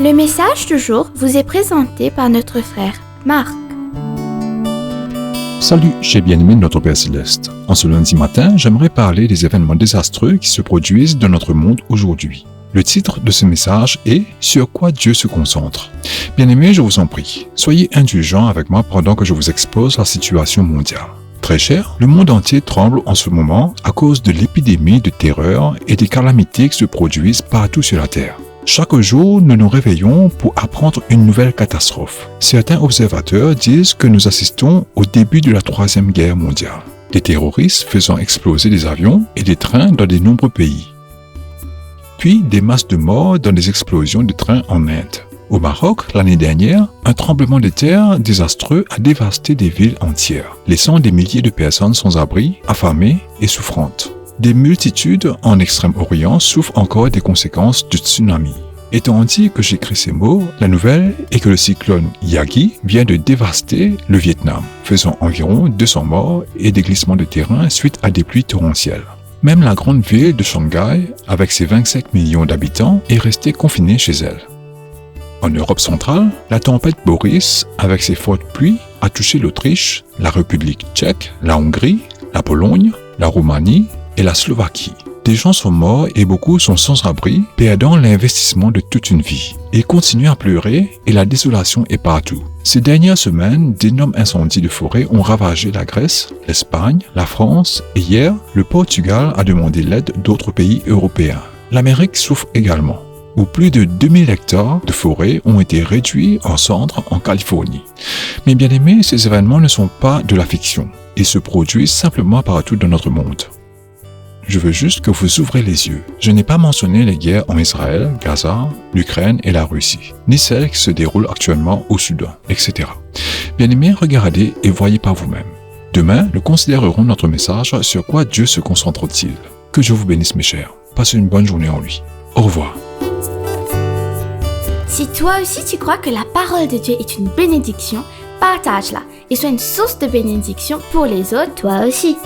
Le message du jour vous est présenté par notre frère Marc. Salut, chers bien-aimés de notre Père Céleste. En ce lundi matin, j'aimerais parler des événements désastreux qui se produisent dans notre monde aujourd'hui. Le titre de ce message est « Sur quoi Dieu se concentre ». Bien-aimés, je vous en prie, soyez indulgents avec moi pendant que je vous expose la situation mondiale. Très cher, le monde entier tremble en ce moment à cause de l'épidémie de terreur et des calamités qui se produisent partout sur la Terre. Chaque jour, nous nous réveillons pour apprendre une nouvelle catastrophe. Certains observateurs disent que nous assistons au début de la Troisième Guerre mondiale. Des terroristes faisant exploser des avions et des trains dans de nombreux pays. Puis des masses de morts dans des explosions de trains en Inde. Au Maroc, l'année dernière, un tremblement de terre désastreux a dévasté des villes entières, laissant des milliers de personnes sans abri, affamées et souffrantes. Des multitudes en Extrême-Orient souffrent encore des conséquences du tsunami. Étant dit que j'écris ces mots, la nouvelle est que le cyclone Yagi vient de dévaster le Vietnam, faisant environ 200 morts et des glissements de terrain suite à des pluies torrentielles. Même la grande ville de Shanghai, avec ses 25 millions d'habitants, est restée confinée chez elle. En Europe centrale, la tempête Boris, avec ses fortes pluies, a touché l'Autriche, la République tchèque, la Hongrie, la Pologne, la Roumanie et la Slovaquie. Des gens sont morts et beaucoup sont sans abri, perdant l'investissement de toute une vie. Ils continuent à pleurer et la désolation est partout. Ces dernières semaines, d'énormes incendies de forêt ont ravagé la Grèce, l'Espagne, la France et hier, le Portugal a demandé l'aide d'autres pays européens. L'Amérique souffre également, où plus de 2000 hectares de forêt ont été réduits en cendres en Californie. Mais bien aimés, ces événements ne sont pas de la fiction. Ils se produisent simplement partout dans notre monde. Je veux juste que vous ouvrez les yeux. Je n'ai pas mentionné les guerres en Israël, Gaza, l'Ukraine et la Russie, ni celles qui se déroulent actuellement au Soudan, etc. Bien aimés, regardez et voyez par vous-même. Demain, nous considérerons notre message sur quoi Dieu se concentre-t-il. Que Dieu vous bénisse mes chers. Passez une bonne journée en lui. Au revoir. Si toi aussi tu crois que la parole de Dieu est une bénédiction, partage-la et sois une source de bénédiction pour les autres, toi aussi.